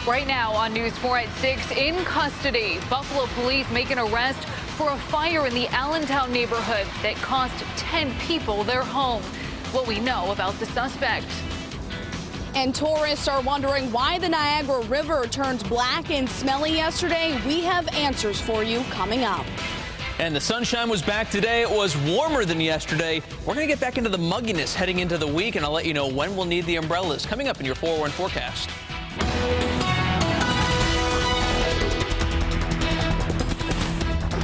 Right now on News 4 at 6, in custody, Buffalo police make an arrest for a fire in the Allentown neighborhood that cost 10 people their home. What we know about the suspect. And tourists are wondering why the Niagara River turned black and smelly yesterday. We have answers for you coming up. And the sunshine was back today. It was warmer than yesterday. We're going to get back into the mugginess heading into the week, and I'll let you know when we'll need the umbrellas. Coming up in your 401 forecast.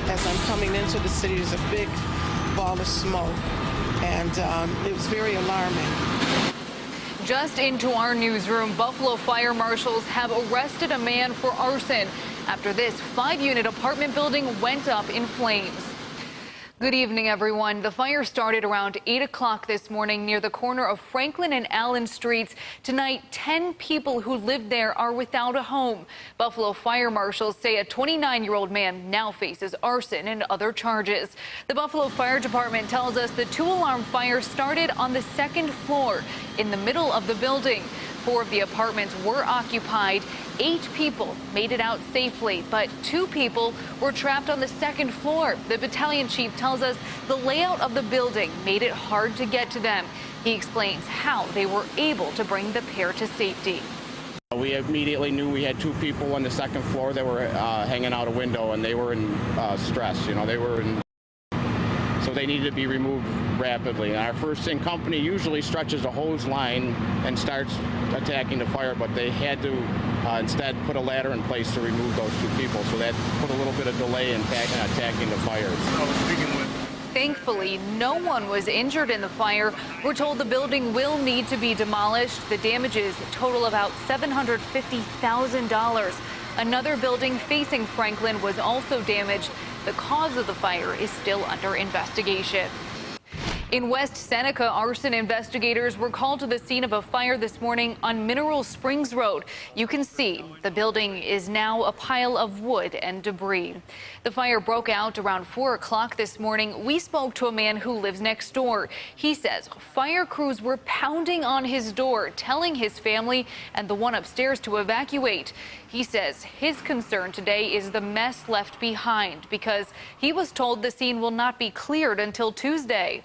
As I'm coming into the city, there's a big ball of smoke, and it was very alarming. Just into our newsroom, Buffalo fire marshals have arrested a man for arson after this 5-unit apartment building went up in flames. Good evening, everyone. The fire started around 8 o'clock this morning near the corner of Franklin and Allen Streets. Tonight, 10 people who lived there are without a home. Buffalo fire marshals say a 29-year-old man now faces arson and other charges. The Buffalo Fire Department tells us the 2-alarm fire started on the 2nd floor in the middle of the building. 4 of the apartments were occupied. 8 people made it out safely, but 2 people were trapped on the 2nd floor. The battalion chief tells us the layout of the building made it hard to get to them. He explains how they were able to bring the pair to safety. We immediately knew we had 2 people on the 2nd floor that were hanging out a window, and they were in stress. So they needed to be removed rapidly. And our first-in company usually stretches a hose line and starts attacking the fire, but they had to instead put a ladder in place to remove those 2 people. So that put a little bit of delay in attacking the fires. Thankfully, no one was injured in the fire. We're told the building will need to be demolished. The damages total about $750,000. Another building facing Franklin was also damaged. The cause of the fire is still under investigation. In West Seneca, arson investigators were called to the scene of a fire this morning on Mineral Springs Road. You can see the building is now a pile of wood and debris. The fire broke out around 4 o'clock this morning. We spoke to a man who lives next door. He says fire crews were pounding on his door, telling his family and the one upstairs to evacuate. He says his concern today is the mess left behind because he was told the scene will not be cleared until Tuesday.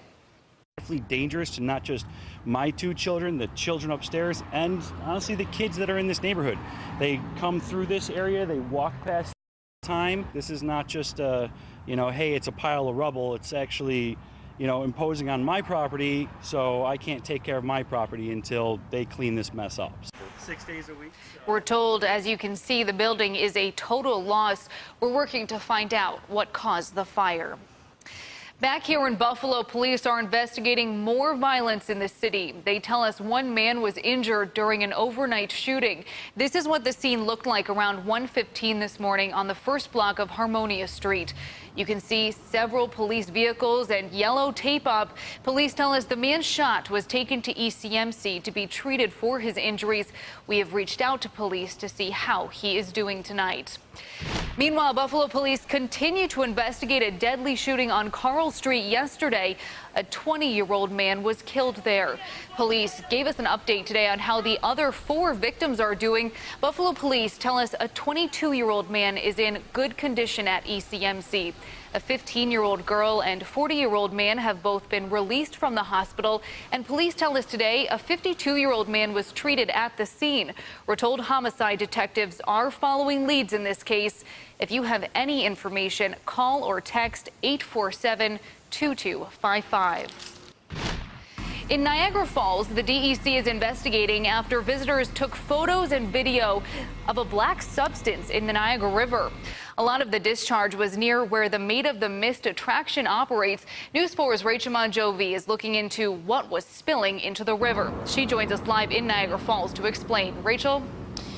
Dangerous to not just my 2 children, the children upstairs, and honestly the kids that are in this neighborhood. They come through this area, they walk past time. This is not just hey, it's a pile of rubble. It's actually imposing on my property, so I can't take care of my property until they clean this mess up. 6 days a week. We're told, as you can see, the building is a total loss. We're working to find out what caused the fire. Back here in Buffalo, police are investigating more violence in the city. They tell us one man was injured during an overnight shooting. This is what the scene looked like around 1:15 this morning on the first block of Harmonia Street. You can see several police vehicles and yellow tape up. Police tell us the man shot was taken to ECMC to be treated for his injuries. We have reached out to police to see how he is doing tonight. Meanwhile, Buffalo police continue to investigate a deadly shooting on Carl Street yesterday. A 20-year-old man was killed there. Police gave us an update today on how the other 4 victims are doing. Buffalo police tell us a 22-year-old man is in good condition at ECMC. A 15-year-old girl and 40-year-old man have both been released from the hospital. And police tell us today a 52-year-old man was treated at the scene. We're told homicide detectives are following leads in this case. If you have any information, call or text 847-2255. In Niagara Falls, the DEC is investigating after visitors took photos and video of a black substance in the Niagara River. A lot of the discharge was near where the Maid of the Mist attraction operates. News 4's Rachel Monjovi is looking into what was spilling into the river. She joins us live in Niagara Falls to explain. Rachel?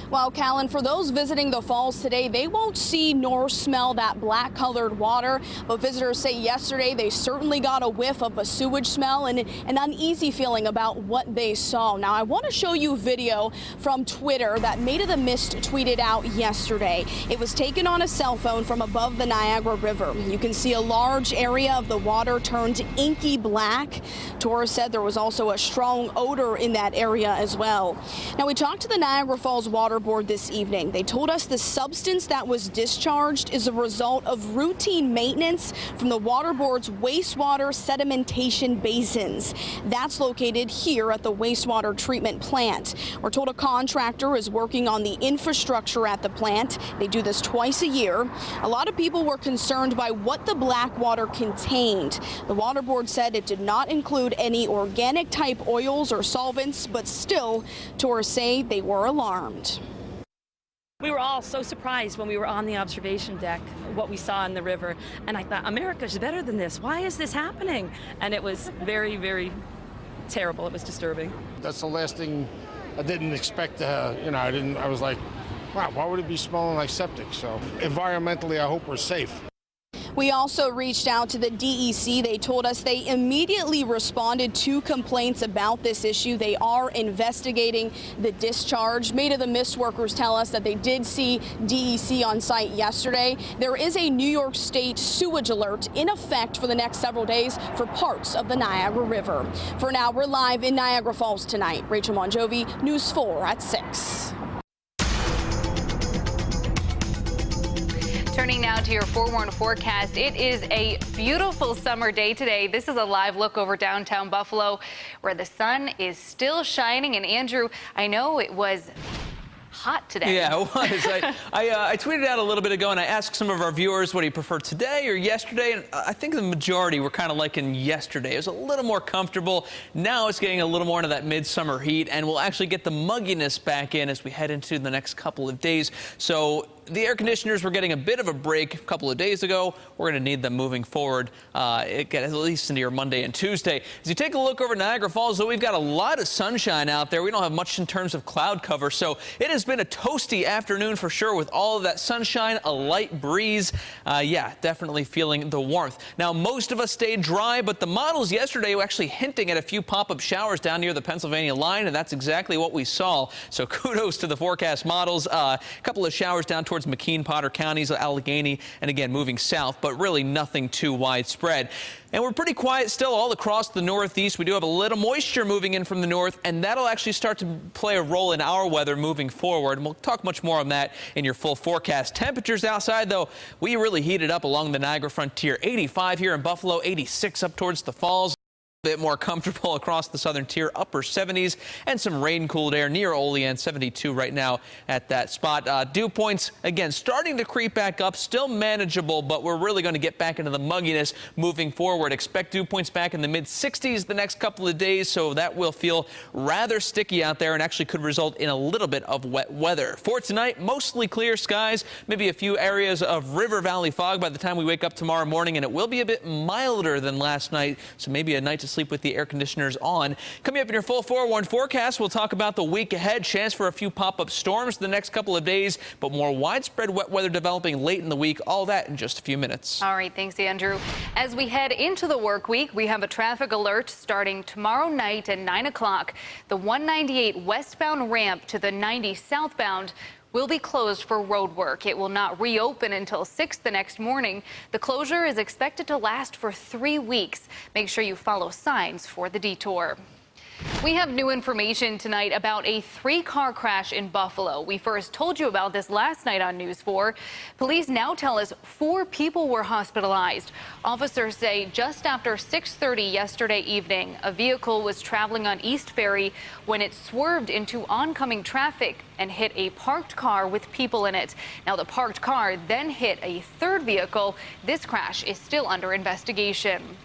Well, Callan, for those visiting the falls today, they won't see nor smell that black colored water. But visitors say yesterday they certainly got a whiff of a sewage smell and an uneasy feeling about what they saw. Now, I want to show you video from Twitter that Maid of the Mist tweeted out yesterday. It was taken on a cell phone from above the Niagara River. You can see a large area of the water turned inky black. Tourists said there was also a strong odor in that area as well. Now, we talked to the Niagara Falls water board this evening. They told us the substance that was discharged is a result of routine maintenance from the water board's wastewater sedimentation basins. That's located here at the wastewater treatment plant. We're told a contractor is working on the infrastructure at the plant. They do this twice a year. A lot of people were concerned by what the black water contained. The water board said it did not include any organic type oils or solvents, but still, tourists say they were alarmed. We were all so surprised when we were on the observation deck, what we saw in the river. And I thought, America's better than this. Why is this happening? And it was very, very terrible. It was disturbing. That's the last thing I didn't expect to, I was like, wow, why would it be smelling like septic? So environmentally, I hope we're safe. We also reached out to the DEC. They told us they immediately responded to complaints about this issue. They are investigating the discharge. Made of the Mist workers tell us that they did see DEC on site yesterday. There is a New York State sewage alert in effect for the next several days for parts of the Niagara River. For now, we're live in Niagara Falls tonight. Rachel Monjovi, News 4 at 6. Turning now to your forewarned forecast. It is a beautiful summer day today. This is a live look over downtown Buffalo where the sun is still shining. And Andrew, I know it was hot today. Yeah, it was. I tweeted out a little bit ago and I asked some of our viewers, what do you prefer, today or yesterday? And I think the majority were kind of liking yesterday. It was a little more comfortable. Now it's getting a little more into that midsummer heat, and we'll actually get the mugginess back in as we head into the next couple of days. So the air conditioners were getting a bit of a break a couple of days ago. We're going to need them moving forward, at least into your Monday and Tuesday. As you take a look over Niagara Falls, though, we've got a lot of sunshine out there. We don't have much in terms of cloud cover, so it has been a toasty afternoon for sure with all of that sunshine, a light breeze. Yeah, definitely feeling the warmth. Now, most of us stayed dry, but the models yesterday were actually hinting at a few pop-up showers down near the Pennsylvania line, and that's exactly what we saw. So kudos to the forecast models. A couple of showers down towards McKean, Potter counties, Allegheny, and again moving south, but really nothing too widespread. And we're pretty quiet still all across the Northeast. We do have a little moisture moving in from the north, and that'll actually start to play a role in our weather moving forward. And we'll talk much more on that in your full forecast. Temperatures outside, though, we really heated up along the Niagara frontier. 85 here in Buffalo, 86 up towards the falls. Bit more comfortable across the southern tier, upper 70s, and some rain-cooled air near Olean, 72 right now at that spot. Dew points, again, starting to creep back up, still manageable, but we're really going to get back into the mugginess moving forward. Expect dew points back in the mid-60s the next couple of days, so that will feel rather sticky out there and actually could result in a little bit of wet weather. For tonight, mostly clear skies, maybe a few areas of river valley fog by the time we wake up tomorrow morning, and it will be a bit milder than last night, so maybe a night to sleep with the air conditioners on. Coming up in your full forewarned forecast, we'll talk about the week ahead. Chance for a few pop-up storms the next couple of days, but more widespread wet weather developing late in the week. All that in just a few minutes. All right, thanks, Andrew. As we head into the work week, we have a traffic alert starting tomorrow night at 9 o'clock. The 198 westbound ramp to the 90 southbound will be closed for road work. It will not reopen until 6 the next morning. The closure is expected to last for 3 weeks. Make sure you follow signs for the detour. We have new information tonight about a 3-car crash in Buffalo. We first told you about this last night on News 4. Police now tell us 4 people were hospitalized. Officers say just after 6:30 yesterday evening, a vehicle was traveling on East Ferry when it swerved into oncoming traffic and hit a parked car with people in it. Now, the parked car then hit a 3rd vehicle. This crash is still under investigation.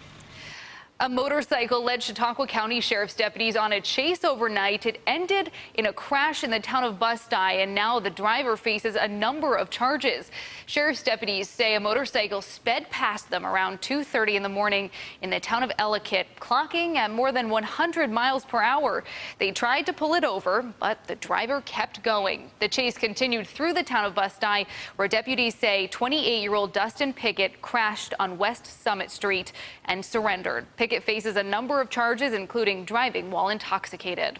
A motorcycle led Chautauqua County Sheriff's deputies on a chase overnight. It ended in a crash in the town of Bustye, and now the driver faces a number of charges. Sheriff's deputies say a motorcycle sped past them around 2:30 in the morning in the town of Ellicott, clocking at more than 100 miles per hour. They tried to pull it over, but the driver kept going. The chase continued through the town of Bustye, where deputies say 28-year-old Dustin Pickett crashed on West Summit Street and surrendered. Pickett faces a number of charges, including driving while intoxicated.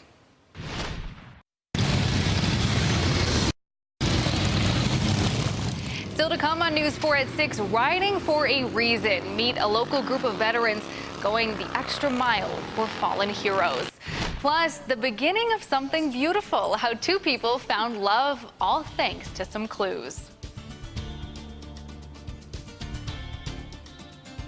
Still to come on News 4 at 6, Riding for a Reason. Meet a local group of veterans going the extra mile for fallen heroes. Plus, the beginning of something beautiful, how two people found love all thanks to some clues.